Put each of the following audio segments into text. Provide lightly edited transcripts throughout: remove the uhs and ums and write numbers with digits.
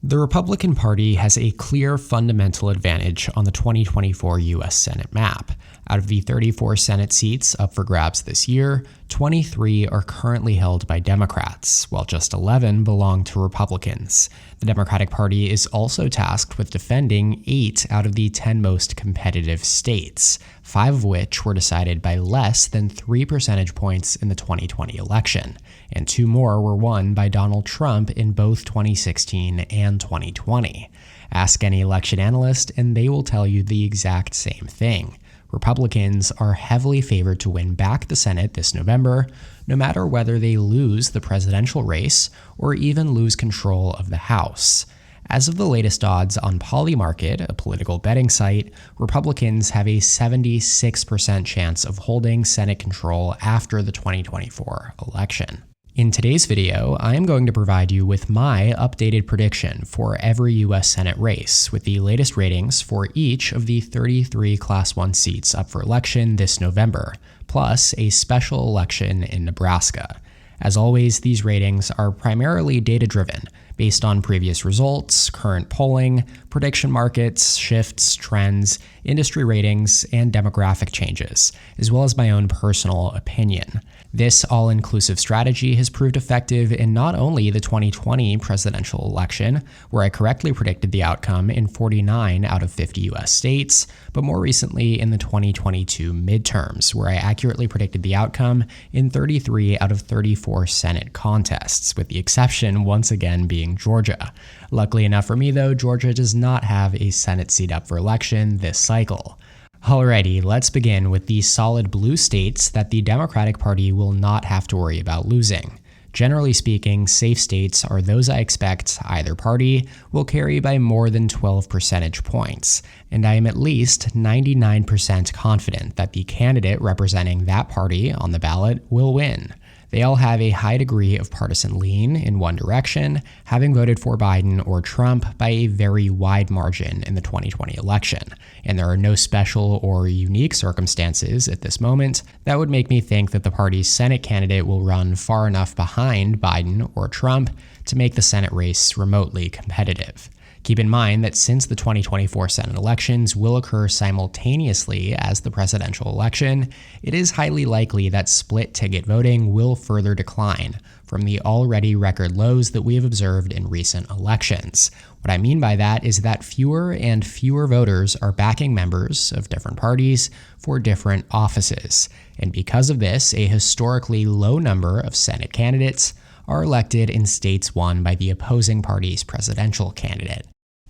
The Republican Party has a clear fundamental advantage on the 2024 U.S. Senate map. Out of the 34 Senate seats up for grabs this year, 23 are currently held by Democrats, while just 11 belong to Republicans. The Democratic Party is also tasked with defending 8 out of the 10 most competitive states, 5 of which were decided by less than 3 percentage points in the 2020 election, and 2 more were won by Donald Trump in both 2016 and 2020. Ask any election analyst and they will tell you the exact same thing. Republicans are heavily favored to win back the Senate this November, no matter whether they lose the presidential race or even lose control of the House. As of the latest odds on Polymarket, a political betting site, Republicans have a 76% chance of holding Senate control after the 2024 election. In today's video, I am going to provide you with my updated prediction for every U.S. Senate race, with the latest ratings for each of the 33 Class 1 seats up for election this November, plus a special election in Nebraska. As always, these ratings are primarily data-driven, based on previous results, current polling, prediction markets, shifts, trends, industry ratings, and demographic changes, as well as my own personal opinion. This all-inclusive strategy has proved effective in not only the 2020 presidential election, where I correctly predicted the outcome in 49 out of 50 U.S. states, but more recently in the 2022 midterms, where I accurately predicted the outcome in 33 out of 34 Senate contests, with the exception once again being Georgia. Luckily enough for me though, Georgia does not have a Senate seat up for election this cycle. Alrighty, let's begin with the solid blue states that the Democratic Party will not have to worry about losing. Generally speaking, safe states are those I expect either party will carry by more than 12 percentage points, and I am at least 99% confident that the candidate representing that party on the ballot will win. They all have a high degree of partisan lean in one direction, having voted for Biden or Trump by a very wide margin in the 2020 election, and there are no special or unique circumstances at this moment that would make me think that the party's Senate candidate will run far enough behind Biden or Trump to make the Senate race remotely competitive. Keep in mind that since the 2024 Senate elections will occur simultaneously as the presidential election, it is highly likely that split-ticket voting will further decline from the already record lows that we have observed in recent elections. What I mean by that is that fewer and fewer voters are backing members of different parties for different offices, and because of this, a historically low number of Senate candidates are elected in states won by the opposing party's presidential candidate.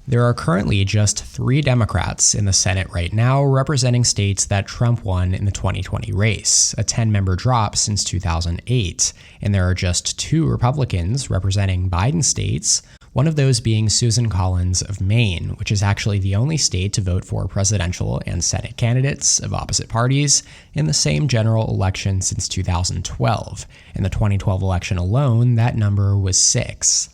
There are currently just 3 Democrats in the Senate right now representing states that Trump won in the 2020 race, a 10-member drop since 2008, and there are just 2 Republicans representing Biden states, one of those being Susan Collins of Maine, which is actually the only state to vote for presidential and Senate candidates of opposite parties in the same general election since 2012. In the 2012 election alone, that number was 6.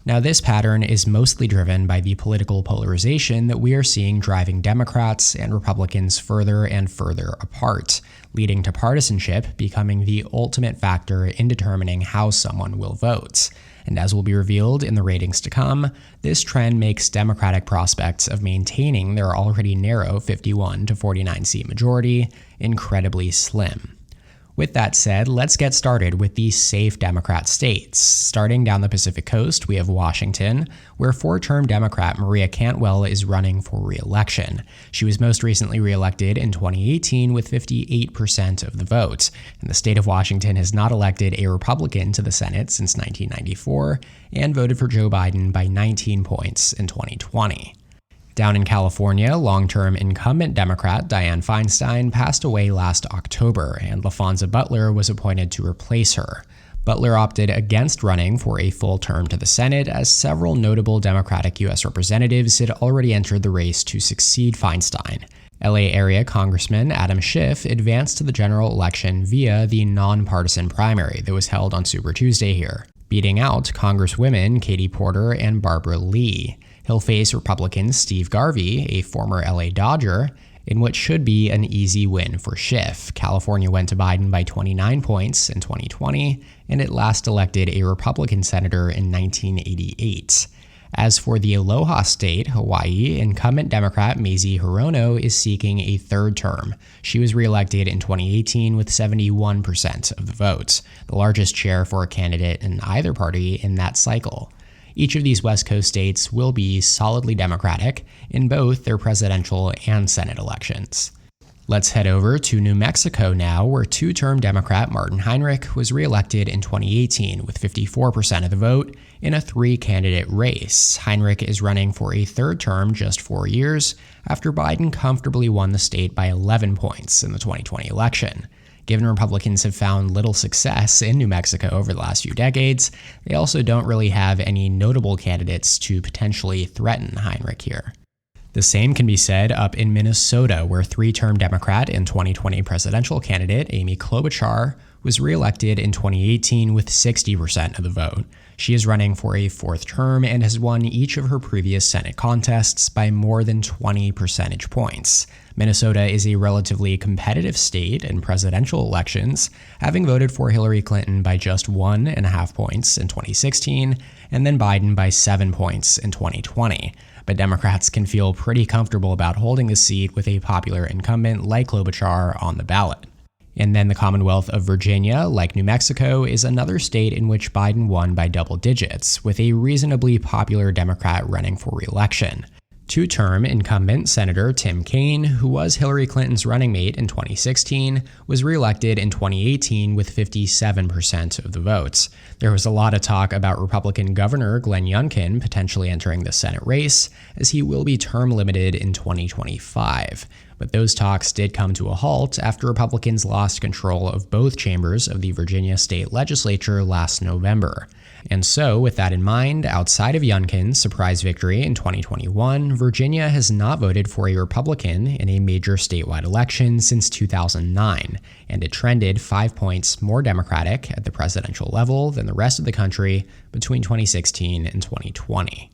Now, this pattern is mostly driven by the political polarization that we are seeing driving Democrats and Republicans further and further apart, leading to partisanship becoming the ultimate factor in determining how someone will vote. And as will be revealed in the ratings to come, this trend makes Democratic prospects of maintaining their already narrow 51 to 49 seat majority incredibly slim. With that said, let's get started with the safe Democrat states. Starting down the Pacific Coast, we have Washington, where 4-term Democrat Maria Cantwell is running for re-election. She was most recently re-elected in 2018 with 58% of the vote, and the state of Washington has not elected a Republican to the Senate since 1994 and voted for Joe Biden by 19 points in 2020. Down in California, long-term incumbent Democrat Dianne Feinstein passed away last October, and LaFonza Butler was appointed to replace her. Butler opted against running for a full term to the Senate, as several notable Democratic U.S. representatives had already entered the race to succeed Feinstein. LA area Congressman Adam Schiff advanced to the general election via the non-partisan primary that was held on Super Tuesday here, beating out Congresswomen Katie Porter and Barbara Lee. He'll face Republican Steve Garvey, a former LA Dodger, in what should be an easy win for Schiff. California went to Biden by 29 points in 2020, and it last elected a Republican senator in 1988. As for the Aloha State, Hawaii, incumbent Democrat Mazie Hirono is seeking a third term. She was reelected in 2018 with 71% of the votes, the largest share for a candidate in either party in that cycle. Each of these West Coast states will be solidly Democratic in both their presidential and Senate elections. Let's head over to New Mexico now, where two-term Democrat Martin Heinrich was reelected in 2018 with 54% of the vote in a three-candidate race. Heinrich is running for a third term just 4 years after Biden comfortably won the state by 11 points in the 2020 election. Given Republicans have found little success in New Mexico over the last few decades, they also don't really have any notable candidates to potentially threaten Heinrich here. The same can be said up in Minnesota, where three-term Democrat and 2020 presidential candidate Amy Klobuchar was reelected in 2018 with 60% of the vote. She is running for a fourth term and has won each of her previous Senate contests by more than 20 percentage points. Minnesota is a relatively competitive state in presidential elections, having voted for Hillary Clinton by just 1.5 points in 2016 and then Biden by 7 points in 2020. But Democrats can feel pretty comfortable about holding the seat with a popular incumbent like Klobuchar on the ballot. And then the Commonwealth of Virginia, like New Mexico, is another state in which Biden won by double digits, with a reasonably popular Democrat running for re-election. Two-term incumbent Senator Tim Kaine, who was Hillary Clinton's running mate in 2016, was reelected in 2018 with 57% of the votes. There was a lot of talk about Republican Governor Glenn Youngkin potentially entering the Senate race, as he will be term limited in 2025. But those talks did come to a halt after Republicans lost control of both chambers of the Virginia state legislature last November. And so, with that in mind, outside of Youngkin's surprise victory in 2021, Virginia has not voted for a Republican in a major statewide election since 2009, and it trended 5 points more Democratic at the presidential level than the rest of the country between 2016 and 2020.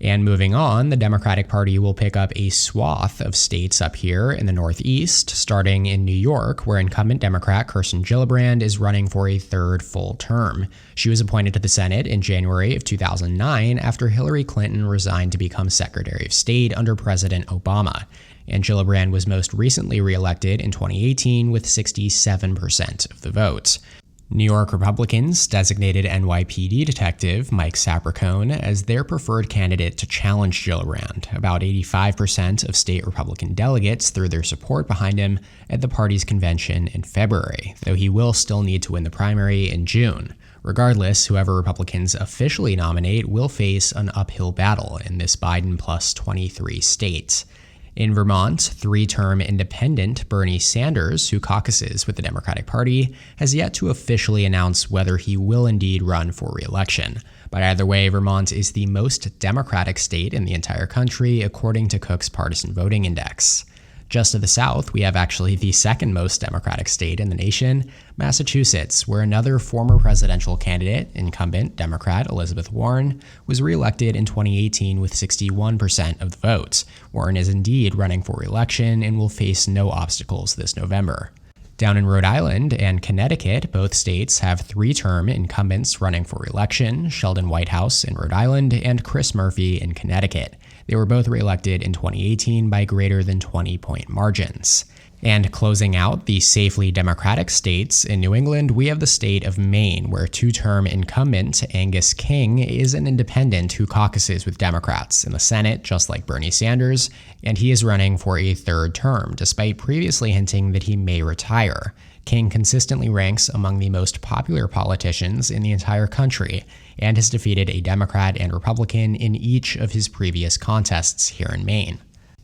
And moving on, the Democratic Party will pick up a swath of states up here in the Northeast, starting in New York, where incumbent Democrat Kirsten Gillibrand is running for a third full term. She was appointed to the Senate in January of 2009 after Hillary Clinton resigned to become Secretary of State under President Obama. And Gillibrand was most recently reelected in 2018 with 67% of the vote. New York Republicans designated NYPD detective Mike Sapricone as their preferred candidate to challenge Gillibrand. About 85% of state Republican delegates threw their support behind him at the party's convention in February, though he will still need to win the primary in June. Regardless, whoever Republicans officially nominate will face an uphill battle in this Biden plus 23 states. In Vermont, three-term independent Bernie Sanders, who caucuses with the Democratic Party, has yet to officially announce whether he will indeed run for re-election. But either way, Vermont is the most Democratic state in the entire country, according to Cook's Partisan Voting Index. Just to the south, we have actually the second most Democratic state in the nation, Massachusetts, where another former presidential candidate, incumbent Democrat Elizabeth Warren, was reelected in 2018 with 61% of the votes. Warren is indeed running for re-election and will face no obstacles this November. Down in Rhode Island and Connecticut, both states have three-term incumbents running for re-election, Sheldon Whitehouse in Rhode Island and Chris Murphy in Connecticut. They were both reelected in 2018 by greater than 20-point margins. And closing out the safely Democratic states in New England, we have the state of Maine, where two-term incumbent Angus King is an independent who caucuses with Democrats in the Senate, just like Bernie Sanders, and he is running for a third term, despite previously hinting that he may retire. King consistently ranks among the most popular politicians in the entire country, and has defeated a Democrat and Republican in each of his previous contests here in Maine.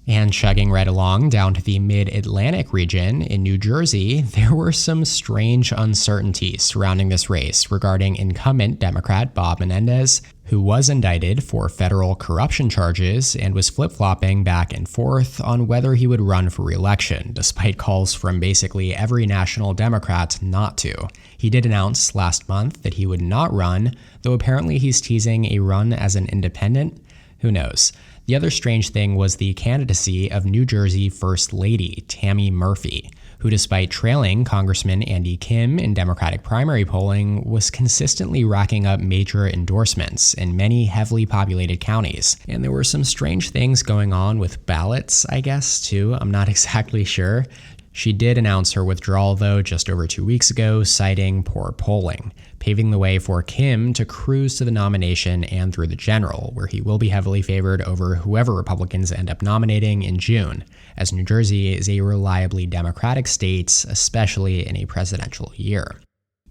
And chugging right along down to the mid-Atlantic region in New Jersey, there were some strange uncertainties surrounding this race regarding incumbent Democrat Bob Menendez, who was indicted for federal corruption charges and was flip-flopping back and forth on whether he would run for re-election, despite calls from basically every national Democrat not to. He did announce last month that he would not run, though apparently he's teasing a run as an independent. Who knows? The other strange thing was the candidacy of New Jersey First Lady Tammy Murphy, who, despite trailing Congressman Andy Kim in Democratic primary polling, was consistently racking up major endorsements in many heavily populated counties. And there were some strange things going on with ballots, I guess, too. I'm not exactly sure. She did announce her withdrawal, though, just over 2 weeks ago, citing poor polling, paving the way for Kim to cruise to the nomination and through the general, where he will be heavily favored over whoever Republicans end up nominating in June, as New Jersey is a reliably Democratic state, especially in a presidential year.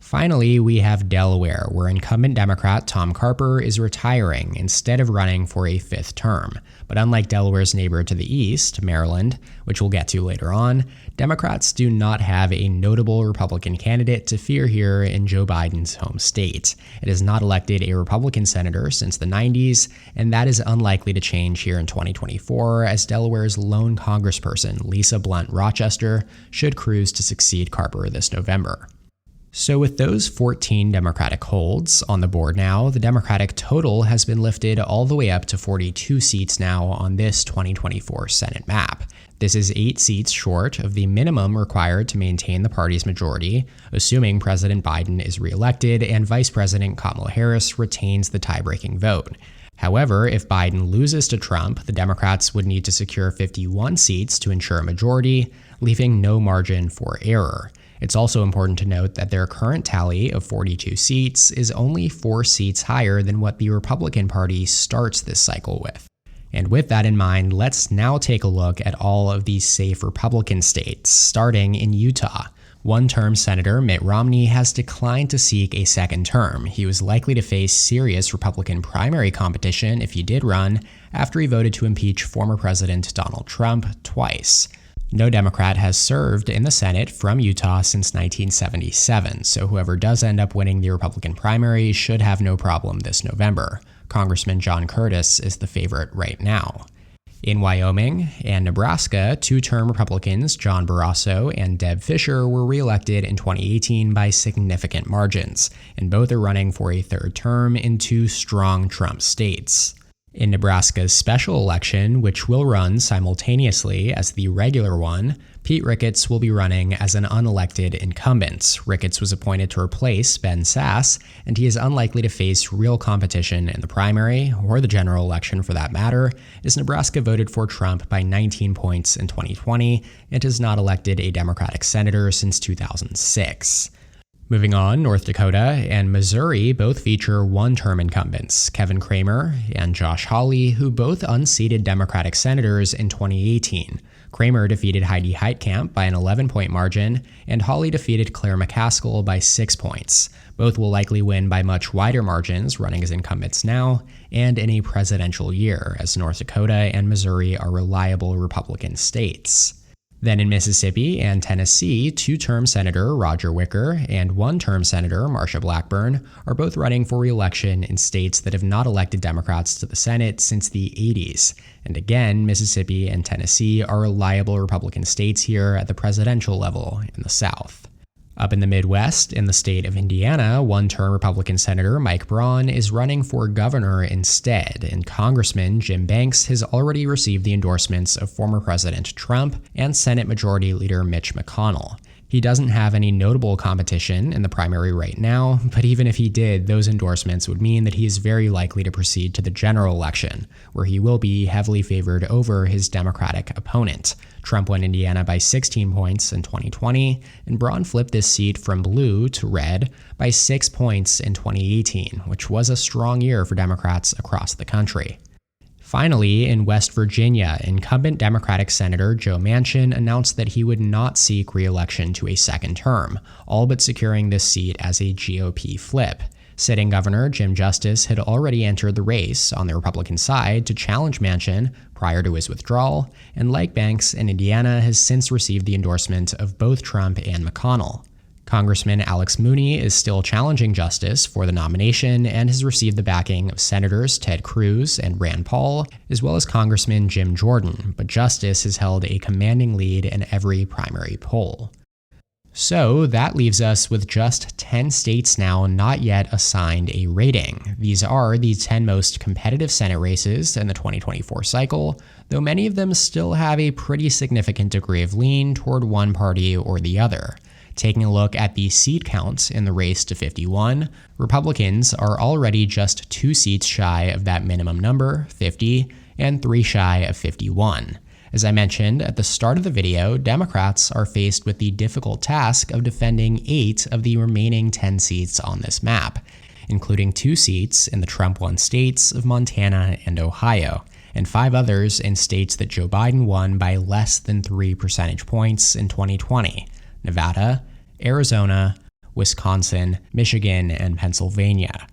Finally, we have Delaware, where incumbent Democrat Tom Carper is retiring instead of running for a 5th term. But unlike Delaware's neighbor to the east, Maryland, which we'll get to later on, Democrats do not have a notable Republican candidate to fear here in Joe Biden's home state. It has not elected a Republican senator since the 90s, and that is unlikely to change here in 2024, as Delaware's lone congressperson, Lisa Blunt Rochester, should cruise to succeed Carper this November. So with those 14 Democratic holds on the board now, the Democratic total has been lifted all the way up to 42 seats now on this 2024 Senate map. This is 8 seats short of the minimum required to maintain the party's majority, assuming President Biden is reelected and Vice President Kamala Harris retains the tie-breaking vote. However, if Biden loses to Trump, the Democrats would need to secure 51 seats to ensure a majority, leaving no margin for error. It's also important to note that their current tally of 42 seats is only 4 seats higher than what the Republican Party starts this cycle with. And with that in mind, let's now take a look at all of these safe Republican states, starting in Utah. One-term Senator Mitt Romney has declined to seek a second term. He was likely to face serious Republican primary competition if he did run, after he voted to impeach former President Donald Trump twice. No Democrat has served in the Senate from Utah since 1977, so whoever does end up winning the Republican primary should have no problem this November. Congressman John Curtis is the favorite right now. In Wyoming and Nebraska, 2-term Republicans John Barrasso and Deb Fischer were reelected in 2018 by significant margins, and both are running for a 3rd term in 2 strong Trump states. In Nebraska's special election, which will run simultaneously as the regular one, Pete Ricketts will be running as an unelected incumbent. Ricketts was appointed to replace Ben Sasse, and he is unlikely to face real competition in the primary, or the general election for that matter, as Nebraska voted for Trump by 19 points in 2020 and has not elected a Democratic senator since 2006. Moving on, North Dakota and Missouri both feature 1-term incumbents, Kevin Cramer and Josh Hawley, who both unseated Democratic senators in 2018. Cramer defeated Heidi Heitkamp by an 11-point margin, and Hawley defeated Claire McCaskill by 6 points. Both will likely win by much wider margins, running as incumbents now, and in a presidential year, as North Dakota and Missouri are reliable Republican states. Then in Mississippi and Tennessee, 2-term Senator Roger Wicker and 1-term Senator Marsha Blackburn are both running for re-election in states that have not elected Democrats to the Senate since the 80s. And again, Mississippi and Tennessee are reliable Republican states here at the presidential level in the South. Up in the Midwest, in the state of Indiana, 1-term Republican Senator Mike Braun is running for governor instead, and Congressman Jim Banks has already received the endorsements of former President Trump and Senate Majority Leader Mitch McConnell. He doesn't have any notable competition in the primary right now, but even if he did, those endorsements would mean that he is very likely to proceed to the general election, where he will be heavily favored over his Democratic opponent. Trump won Indiana by 16 points in 2020, and Braun flipped this seat from blue to red by 6 points in 2018, which was a strong year for Democrats across the country. Finally, in West Virginia, incumbent Democratic Senator Joe Manchin announced that he would not seek re-election to a second term, all but securing this seat as a GOP flip. Sitting Governor Jim Justice had already entered the race on the Republican side to challenge Manchin prior to his withdrawal, and like Banks in Indiana, has since received the endorsement of both Trump and McConnell. Congressman Alex Mooney is still challenging Justice for the nomination and has received the backing of Senators Ted Cruz and Rand Paul, as well as Congressman Jim Jordan, but Justice has held a commanding lead in every primary poll. So that leaves us with just 10 states now not yet assigned a rating. These are the 10 most competitive Senate races in the 2024 cycle, though many of them still have a pretty significant degree of lean toward one party or the other. Taking a look at the seat counts in the race to 51, Republicans are already just 2 seats shy of that minimum number, 50, and 3 shy of 51. As I mentioned at the start of the video, Democrats are faced with the difficult task of defending 8 of the remaining 10 seats on this map, including 2 seats in the Trump-won states of Montana and Ohio, and 5 others in states that Joe Biden won by less than 3 percentage points in 2020: Nevada, Arizona, Wisconsin, Michigan, and Pennsylvania.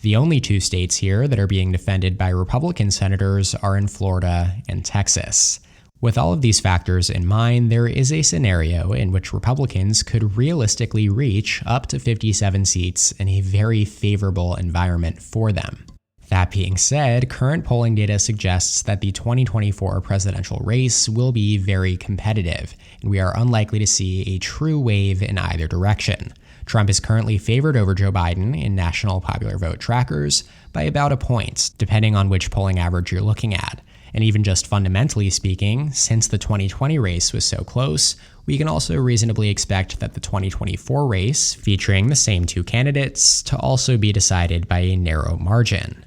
The only 2 states here that are being defended by Republican senators are in Florida and Texas. With all of these factors in mind, there is a scenario in which Republicans could realistically reach up to 57 seats in a very favorable environment for them. That being said, current polling data suggests that the 2024 presidential race will be very competitive, and we are unlikely to see a true wave in either direction. Trump is currently favored over Joe Biden in national popular vote trackers by about a point, depending on which polling average you're looking at. And even just fundamentally speaking, since the 2020 race was so close, we can also reasonably expect that the 2024 race, featuring the same 2 candidates, to also be decided by a narrow margin.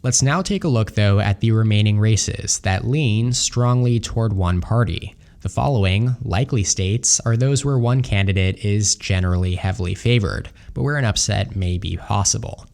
Let's now take a look, though, at the remaining races that lean strongly toward one party. The following likely states are those where one candidate is generally heavily favored, but where an upset may be possible.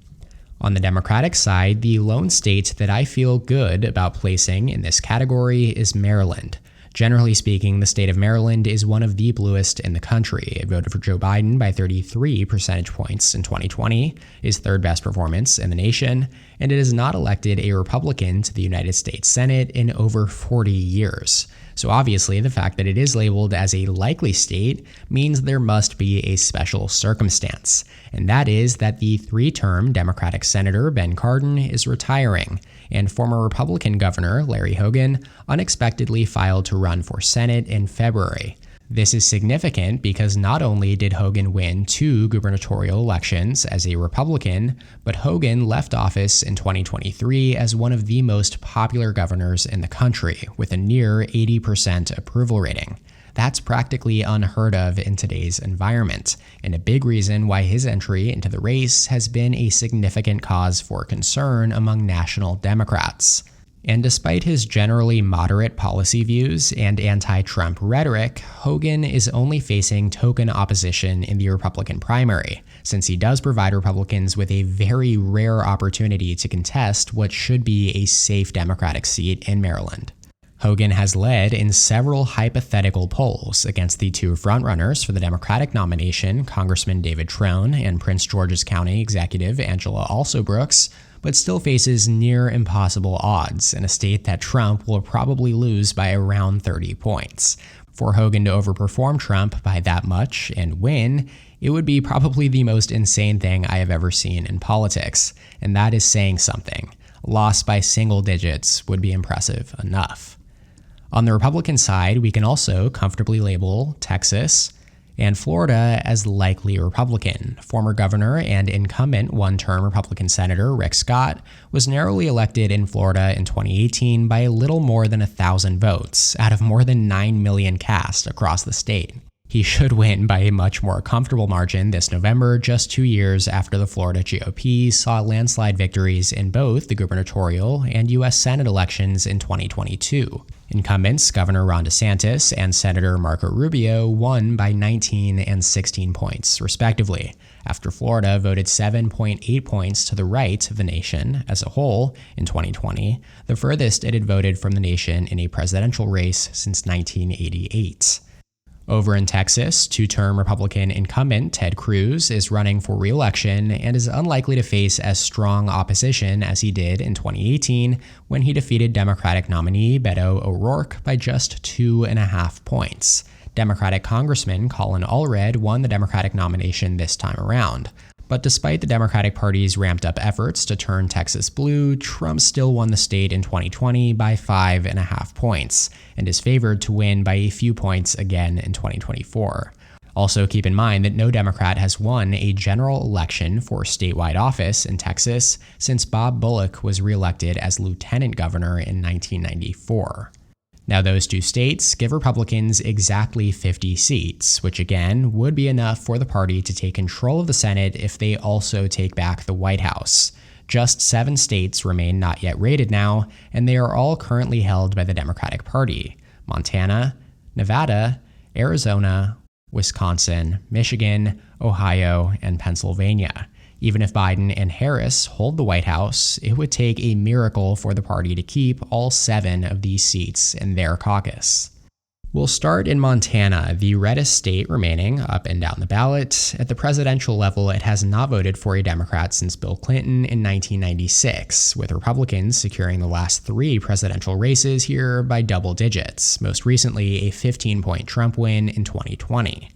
On the Democratic side, the lone state that I feel good about placing in this category is Maryland. Generally speaking, the state of Maryland is one of the bluest in the country. It voted for Joe Biden by 33 percentage points in 2020, his 3rd best performance in the nation, and it has not elected a Republican to the United States Senate in over 40 years. So obviously, the fact that it is labeled as a likely state means there must be a special circumstance, and that is that the 3-term Democratic Senator Ben Cardin is retiring, and former Republican Governor Larry Hogan unexpectedly filed to run for Senate in February. This is significant because not only did Hogan win 2 gubernatorial elections as a Republican, but Hogan left office in 2023 as one of the most popular governors in the country, with a near 80% approval rating. That's practically unheard of in today's environment, and a big reason why his entry into the race has been a significant cause for concern among national Democrats. And despite his generally moderate policy views and anti-Trump rhetoric, Hogan is only facing token opposition in the Republican primary, since he does provide Republicans with a very rare opportunity to contest what should be a safe Democratic seat in Maryland. Hogan has led in several hypothetical polls against the 2 frontrunners for the Democratic nomination, Congressman David Trone and Prince George's County Executive Angela Alsobrooks, but still faces near impossible odds in a state that Trump will probably lose by around 30 points. For Hogan to overperform Trump by that much and win, it would be probably the most insane thing I have ever seen in politics, and that is saying something. Loss by single digits would be impressive enough. On the Republican side, we can also comfortably label Texas and Florida as likely Republican. Former governor and incumbent 1-term Republican Senator Rick Scott was narrowly elected in Florida in 2018 by a little more than 1,000 votes out of more than 9 million cast across the state. He should win by a much more comfortable margin this November, just 2 years after the Florida GOP saw landslide victories in both the gubernatorial and U.S. Senate elections in 2022. Incumbents Governor Ron DeSantis and Senator Marco Rubio won by 19 and 16 points, respectively, after Florida voted 7.8 points to the right of the nation as a whole in 2020, the furthest it had voted from the nation in a presidential race since 1988. Over in Texas, 2-term Republican incumbent Ted Cruz is running for re-election and is unlikely to face as strong opposition as he did in 2018 when he defeated Democratic nominee Beto O'Rourke by just 2.5 points. Democratic Congressman Colin Allred won the Democratic nomination this time around. But despite the Democratic Party's ramped-up efforts to turn Texas blue, Trump still won the state in 2020 by 5.5 points, and is favored to win by a few points again in 2024. Also, keep in mind that no Democrat has won a general election for statewide office in Texas since Bob Bullock was reelected as lieutenant governor in 1994. Now, those two states give Republicans exactly 50 seats, which again would be enough for the party to take control of the Senate if they also take back the White House. Just 7 states remain not yet rated now, and they are all currently held by the Democratic Party: Montana, Nevada, Arizona, Wisconsin, Michigan, Ohio, and Pennsylvania. Even if Biden and Harris hold the White House, it would take a miracle for the party to keep all 7 of these seats in their caucus. We'll start in Montana, the reddest state remaining up and down the ballot. At the presidential level, it has not voted for a Democrat since Bill Clinton in 1996, with Republicans securing the last 3 presidential races here by double digits, most recently a 15-point Trump win in 2020.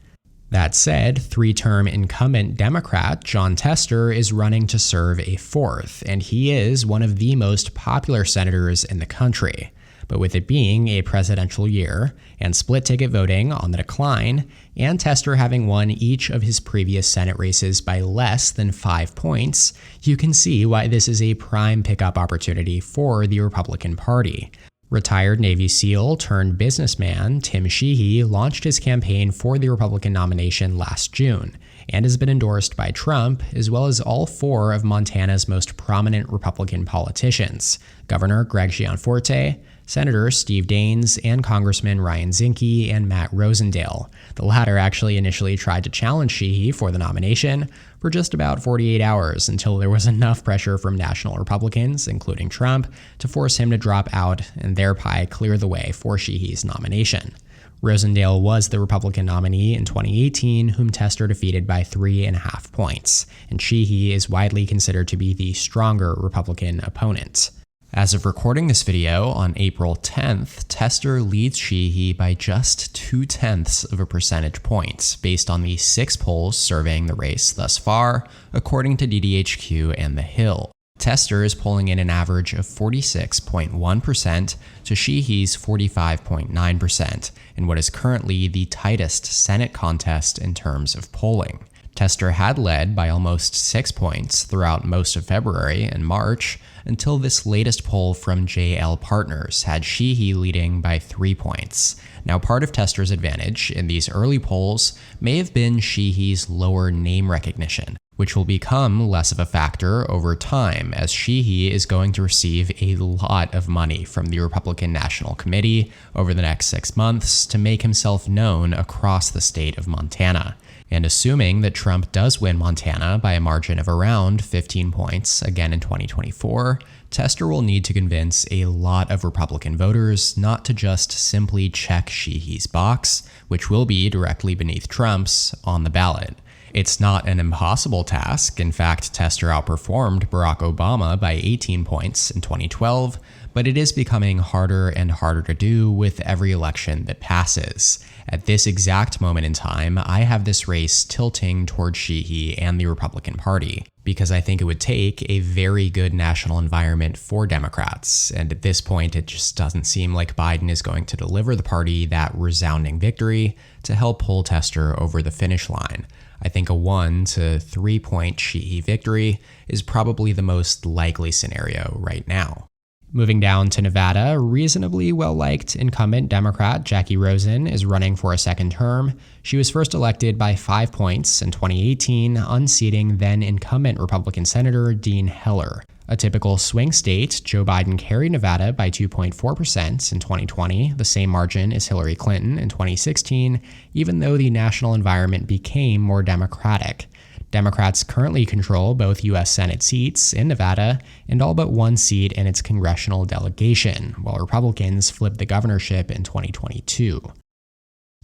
That said, 3-term incumbent Democrat Jon Tester is running to serve a 4th, and he is one of the most popular senators in the country. But with it being a presidential year and split-ticket voting on the decline, and Tester having won each of his previous Senate races by less than 5 points, you can see why this is a prime pickup opportunity for the Republican Party. Retired Navy SEAL turned businessman Tim Sheehy launched his campaign for the Republican nomination last June and has been endorsed by Trump, as well as all 4 of Montana's most prominent Republican politicians: Governor Greg Gianforte, Senator Steve Daines, and Congressman Ryan Zinke and Matt Rosendale. The latter actually initially tried to challenge Sheehy for the nomination for just about 48 hours until there was enough pressure from national Republicans, including Trump, to force him to drop out and thereby clear the way for Sheehy's nomination. Rosendale was the Republican nominee in 2018, whom Tester defeated by 3.5 points, and Sheehy is widely considered to be the stronger Republican opponent. As of recording this video on April 10th, Tester leads Sheehy by just 0.2 of a percentage point, based on the 6 polls surveying the race thus far, according to DDHQ and The Hill. Tester is polling in an average of 46.1% to Sheehy's 45.9%, in what is currently the tightest Senate contest in terms of polling. Tester had led by almost 6 points throughout most of February and March, until this latest poll from JL Partners had Sheehy leading by 3 points. Now, part of Tester's advantage in these early polls may have been Sheehy's lower name recognition, which will become less of a factor over time, as Sheehy is going to receive a lot of money from the Republican National Committee over the next 6 months to make himself known across the state of Montana. And assuming that Trump does win Montana by a margin of around 15 points again in 2024, Tester will need to convince a lot of Republican voters not to just simply check Sheehy's box, which will be directly beneath Trump's, on the ballot. It's not an impossible task. In fact, Tester outperformed Barack Obama by 18 points in 2012, but it is becoming harder and harder to do with every election that passes. At this exact moment in time, I have this race tilting toward Sheehy and the Republican Party, because I think it would take a very good national environment for Democrats, and at this point it just doesn't seem like Biden is going to deliver the party that resounding victory to help pull Tester over the finish line. I think a 1 to 3 point Sheehy victory is probably the most likely scenario right now. Moving down to Nevada, reasonably well-liked incumbent Democrat Jackie Rosen is running for a second term. She was first elected by 5 points in 2018, unseating then-incumbent Republican Senator Dean Heller. A typical swing state, Joe Biden carried Nevada by 2.4% in 2020, the same margin as Hillary Clinton in 2016, even though the national environment became more Democratic. Democrats currently control both U.S. Senate seats in Nevada and all but 1 seat in its congressional delegation, while Republicans flipped the governorship in 2022.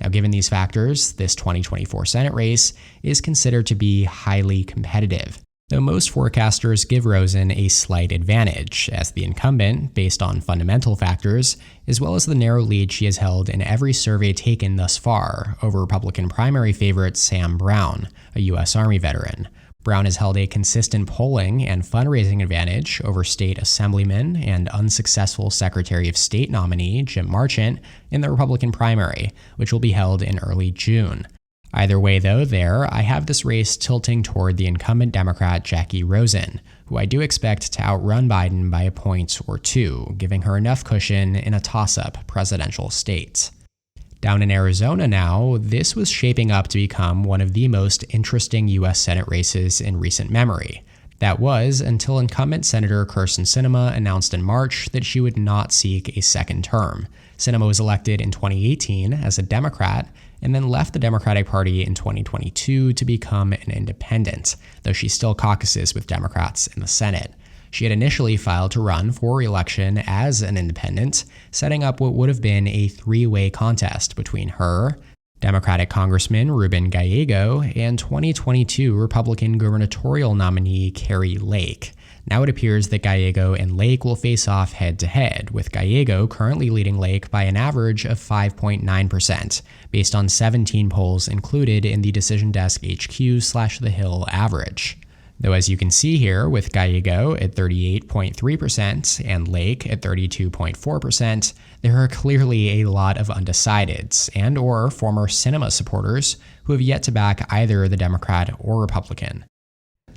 Now, given these factors, this 2024 Senate race is considered to be highly competitive, though most forecasters give Rosen a slight advantage as the incumbent, based on fundamental factors, as well as the narrow lead she has held in every survey taken thus far over Republican primary favorite Sam Brown, a U.S. Army veteran. Brown has held a consistent polling and fundraising advantage over state assemblyman and unsuccessful Secretary of State nominee Jim Marchant in the Republican primary, which will be held in early June. Either way, though, I have this race tilting toward the incumbent Democrat Jackie Rosen, who I do expect to outrun Biden by a point or two, giving her enough cushion in a toss-up presidential state. Down in Arizona now, this was shaping up to become one of the most interesting U.S. Senate races in recent memory. That was until incumbent Senator Kyrsten Sinema announced in March that she would not seek a second term. Sinema was elected in 2018 as a Democrat and then left the Democratic Party in 2022 to become an independent, though she still caucuses with Democrats in the Senate. She had initially filed to run for re-election as an independent, setting up what would have been a three-way contest between her, Democratic Congressman Ruben Gallego, and 2022 Republican gubernatorial nominee Kari Lake. Now it appears that Gallego and Lake will face off head-to-head, with Gallego currently leading Lake by an average of 5.9%, based on 17 polls included in the Decision Desk HQ/The Hill average. Though as you can see here, with Gallego at 38.3% and Lake at 32.4%, there are clearly a lot of undecideds and or former Sinema supporters who have yet to back either the Democrat or Republican.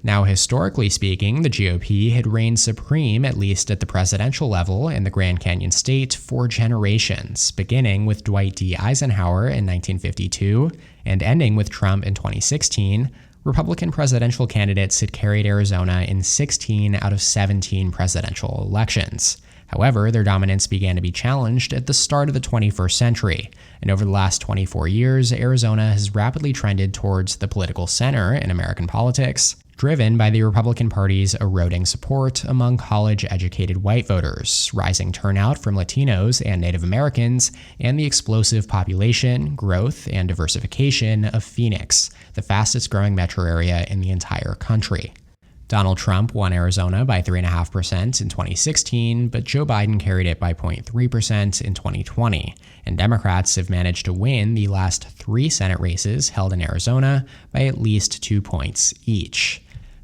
Now, historically speaking, the GOP had reigned supreme, at least at the presidential level in the Grand Canyon state, for generations, beginning with Dwight D. Eisenhower in 1952 and ending with Trump in 2016. Republican presidential candidates had carried Arizona in 16 out of 17 presidential elections. However, their dominance began to be challenged at the start of the 21st century, and over the last 24 years, Arizona has rapidly trended towards the political center in American politics, driven by the Republican Party's eroding support among college-educated white voters, rising turnout from Latinos and Native Americans, and the explosive population, growth, and diversification of Phoenix, the fastest-growing metro area in the entire country. Donald Trump won Arizona by 3.5% in 2016, but Joe Biden carried it by 0.3% in 2020, and Democrats have managed to win the last 3 Senate races held in Arizona by at least 2 points each.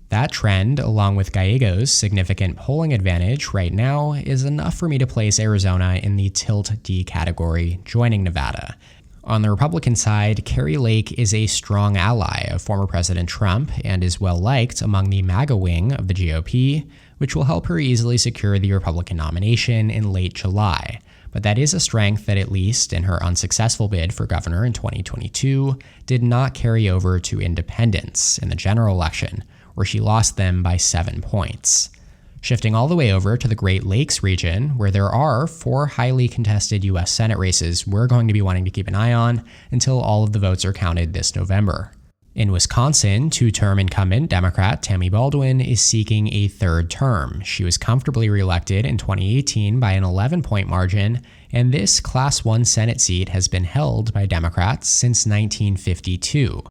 That trend, along with Gallego's significant polling advantage right now, is enough for me to place Arizona in the Tilt D category, joining Nevada. On the Republican side, Kari Lake is a strong ally of former President Trump and is well-liked among the MAGA wing of the GOP, which will help her easily secure the Republican nomination in late July. But that is a strength that, at least in her unsuccessful bid for governor in 2022, did not carry over to independents in the general election, where she lost them by 7 points. Shifting all the way over to the Great Lakes region, where there are 4 highly contested U.S. Senate races we're going to be wanting to keep an eye on until all of the votes are counted this November. In Wisconsin, 2-term incumbent Democrat Tammy Baldwin is seeking a 3rd term. She was comfortably reelected in 2018 by an 11-point margin, and this Class 1 Senate seat has been held by Democrats since 1952.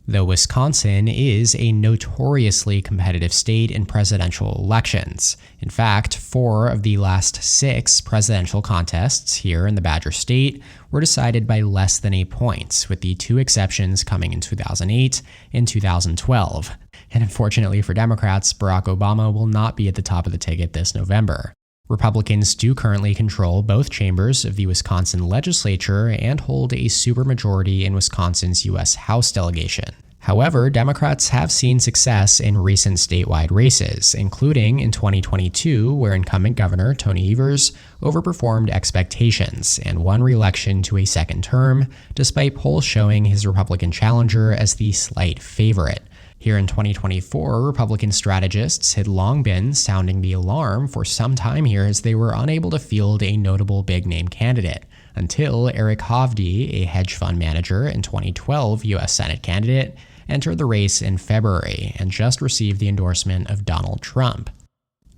Though Wisconsin is a notoriously competitive state in presidential elections. In fact, 4 of the last 6 presidential contests here in the Badger State were decided by less than 8 points, with the 2 exceptions coming in 2008 and 2012. And unfortunately for Democrats, Barack Obama will not be at the top of the ticket this November. Republicans do currently control both chambers of the Wisconsin legislature and hold a supermajority in Wisconsin's U.S. House delegation. However, Democrats have seen success in recent statewide races, including in 2022, where incumbent Governor Tony Evers overperformed expectations and won re-election to a 2nd term, despite polls showing his Republican challenger as the slight favorite. Here in 2024, Republican strategists had long been sounding the alarm for some time here as they were unable to field a notable big-name candidate, until Eric Hovde, a hedge fund manager and 2012 U.S. Senate candidate, entered the race in February and just received the endorsement of Donald Trump.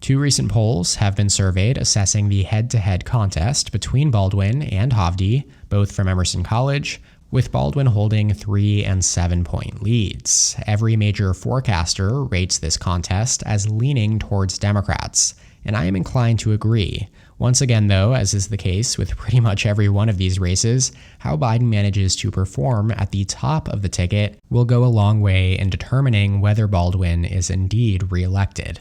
2 recent polls have been surveyed assessing the head-to-head contest between Baldwin and Hovde, both from Emerson College, with Baldwin holding 3- and 7-point leads. Every major forecaster rates this contest as leaning towards Democrats, and I am inclined to agree. Once again, though, as is the case with pretty much every one of these races, how Biden manages to perform at the top of the ticket will go a long way in determining whether Baldwin is indeed reelected.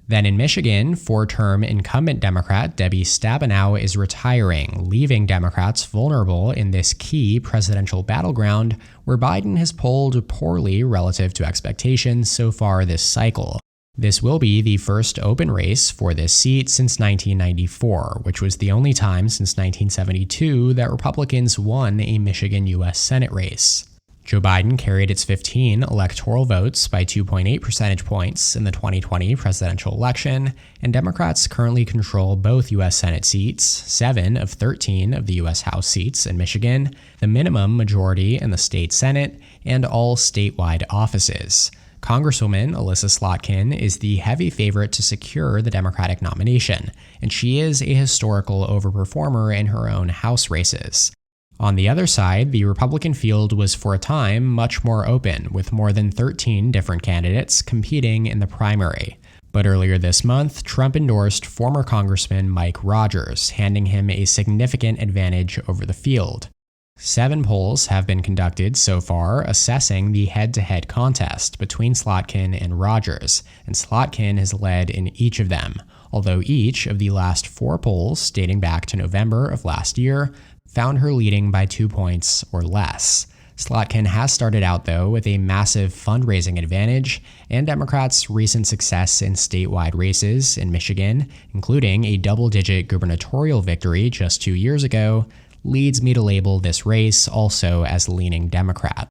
Then in Michigan, four-term incumbent Democrat Debbie Stabenow is retiring, leaving Democrats vulnerable in this key presidential battleground where Biden has polled poorly relative to expectations so far this cycle. This will be the first open race for this seat since 1994, which was the only time since 1972 that Republicans won a Michigan U.S. Senate race. Joe Biden carried its 15 electoral votes by 2.8 percentage points in the 2020 presidential election, and Democrats currently control both U.S. Senate seats, 7 of 13 of the U.S. House seats in Michigan, the minimum majority in the state Senate, and all statewide offices. Congresswoman Alyssa Slotkin is the heavy favorite to secure the Democratic nomination, and she is a historical overperformer in her own House races. On the other side, the Republican field was for a time much more open, with more than 13 different candidates competing in the primary. But earlier this month, Trump endorsed former Congressman Mike Rogers, handing him a significant advantage over the field. 7 polls have been conducted so far assessing the head-to-head contest between Slotkin and Rogers, and Slotkin has led in each of them, although each of the last 4 polls, dating back to November of last year, found her leading by 2 points or less. Slotkin has started out, though, with a massive fundraising advantage, and Democrats' recent success in statewide races in Michigan, including a double-digit gubernatorial victory just 2 years ago, leads me to label this race also as leaning Democrat.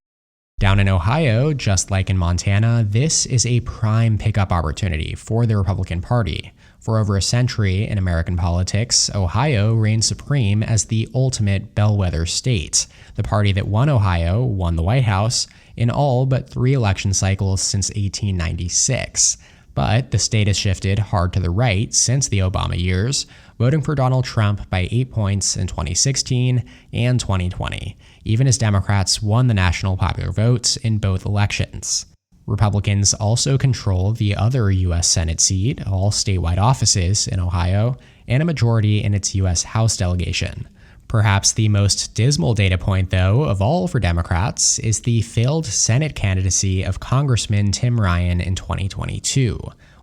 Down in Ohio, just like in Montana, this is a prime pickup opportunity for the Republican Party. For over a century in American politics, Ohio reigned supreme as the ultimate bellwether state. The party that won Ohio won the White House in all but 3 election cycles since 1896. But the state has shifted hard to the right since the Obama years, voting for Donald Trump by 8 points in 2016 and 2020, even as Democrats won the national popular vote in both elections. Republicans also control the other U.S. Senate seat, all statewide offices in Ohio, and a majority in its U.S. House delegation. Perhaps the most dismal data point, though, of all for Democrats is the failed Senate candidacy of Congressman Tim Ryan in 2022.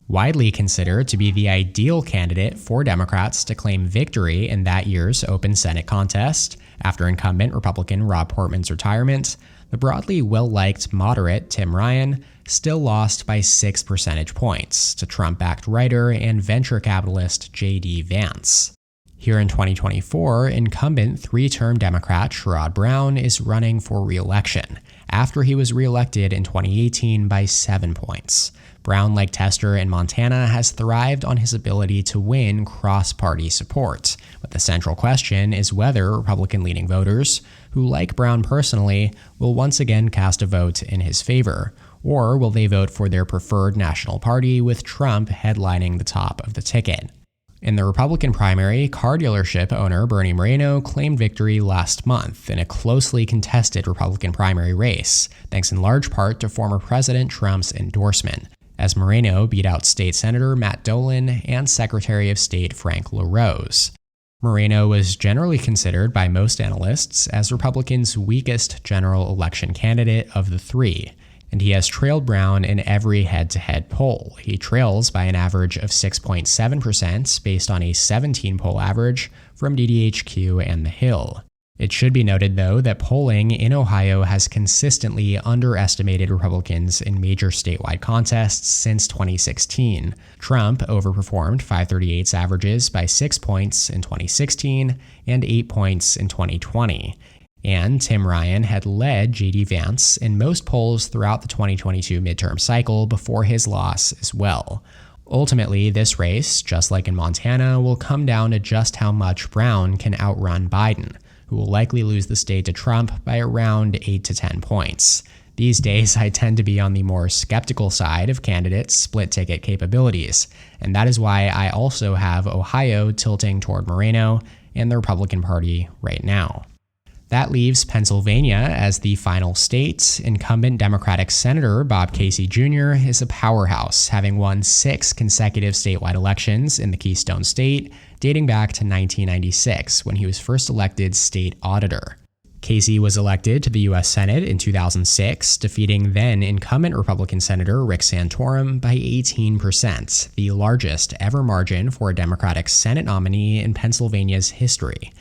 Widely considered to be the ideal candidate for Democrats to claim victory in that year's open Senate contest after incumbent Republican Rob Portman's retirement, the broadly well-liked moderate Tim Ryan still lost by 6 percentage points to Trump-backed writer and venture capitalist J.D. Vance. Here in 2024, incumbent 3-term Democrat Sherrod Brown is running for re-election after he was re-elected in 2018 by 7 points. Brown, like Tester in Montana, has thrived on his ability to win cross-party support, but the central question is whether Republican-leaning voters, who like Brown personally, will once again cast a vote in his favor, or will they vote for their preferred national party with Trump headlining the top of the ticket. In the Republican primary, car dealership owner Bernie Moreno claimed victory last month in a closely contested Republican primary race, thanks in large part to former President Trump's endorsement, as Moreno beat out State Senator Matt Dolan and Secretary of State Frank LaRose. Moreno was generally considered by most analysts as Republicans' weakest general election candidate of the 3, and he has trailed Brown in every head-to-head poll. He trails by an average of 6.7% based on a 17-poll average from DDHQ and The Hill. It should be noted, though, that polling in Ohio has consistently underestimated Republicans in major statewide contests since 2016. Trump overperformed 538's averages by 6 points in 2016 and 8 points in 2020. And Tim Ryan had led J.D. Vance in most polls throughout the 2022 midterm cycle before his loss as well. Ultimately, this race, just like in Montana, will come down to just how much Brown can outrun Biden, who will likely lose the state to Trump by around 8 to 10 points. These days, I tend to be on the more skeptical side of candidates' split-ticket capabilities, and that is why I also have Ohio tilting toward Moreno and the Republican Party right now. That leaves Pennsylvania as the final state. Incumbent Democratic Senator Bob Casey Jr. is a powerhouse, having won 6 consecutive statewide elections in the Keystone State, dating back to 1996, when he was first elected state auditor. Casey was elected to the U.S. Senate in 2006, defeating then-incumbent Republican Senator Rick Santorum by 18%, the largest ever margin for a Democratic Senate nominee in Pennsylvania's history.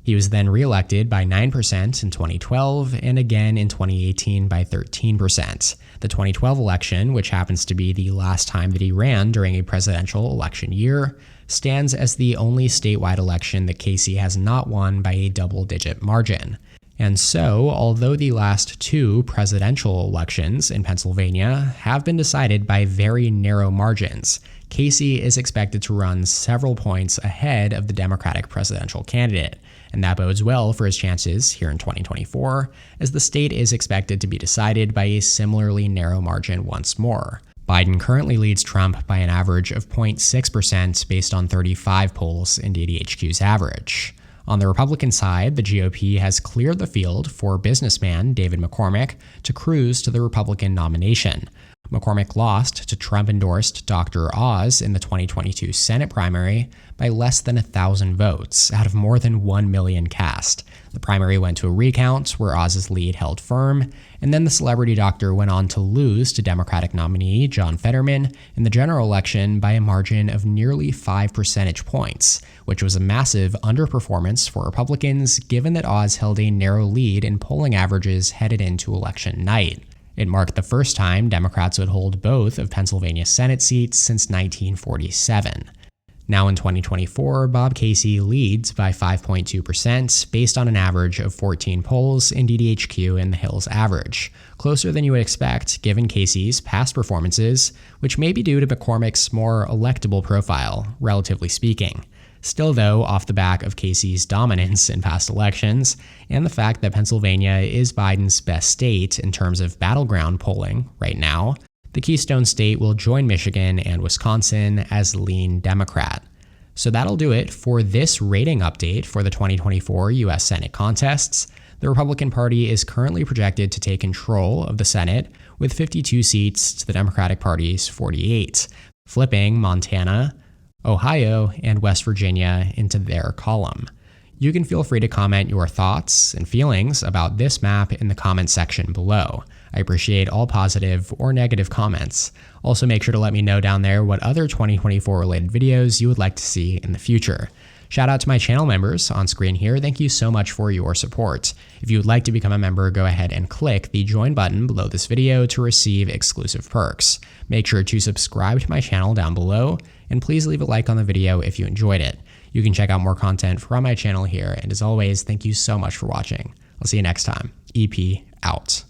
He was then re-elected by 9% in 2012 and again in 2018 by 13%. The 2012 election, which happens to be the last time that he ran during a presidential election year, stands as the only statewide election that Casey has not won by a double-digit margin. And so, although the last two presidential elections in Pennsylvania have been decided by very narrow margins, Casey is expected to run several points ahead of the Democratic presidential candidate, and that bodes well for his chances here in 2024, as the state is expected to be decided by a similarly narrow margin once more. Biden currently leads Trump by an average of 0.6% based on 35 polls in DDHQ's average. On the Republican side, the GOP has cleared the field for businessman David McCormick to cruise to the Republican nomination. McCormick lost to Trump-endorsed Dr. Oz in the 2022 Senate primary by less than 1,000 votes out of more than 1 million cast. The primary went to a recount where Oz's lead held firm, and then the celebrity doctor went on to lose to Democratic nominee John Fetterman in the general election by a margin of nearly 5 percentage points, which was a massive underperformance for Republicans given that Oz held a narrow lead in polling averages headed into election night. It marked the first time Democrats would hold both of Pennsylvania's Senate seats since 1947. Now in 2024, Bob Casey leads by 5.2% based on an average of 14 polls in DDHQ and the Hills average, closer than you would expect given Casey's past performances, which may be due to McCormick's more electable profile, relatively speaking. Still though, off the back of Casey's dominance in past elections, and the fact that Pennsylvania is Biden's best state in terms of battleground polling right now, the Keystone State will join Michigan and Wisconsin as lean Democrat. So that'll do it for this rating update for the 2024 U.S. Senate contests. The Republican Party is currently projected to take control of the Senate with 52 seats to the Democratic Party's 48, flipping Montana, Ohio, and West Virginia into their column. You can feel free to comment your thoughts and feelings about this map in the comments section below. I appreciate all positive or negative comments. Also make sure to let me know down there what other 2024 related videos you would like to see in the future. Shout out to my channel members on screen here. Thank you so much for your support. If you would like to become a member, go ahead and click the join button below this video to receive exclusive perks. Make sure to subscribe to my channel down below, and please leave a like on the video if you enjoyed it. You can check out more content from my channel here, and as always, thank you so much for watching. I'll see you next time. EP out.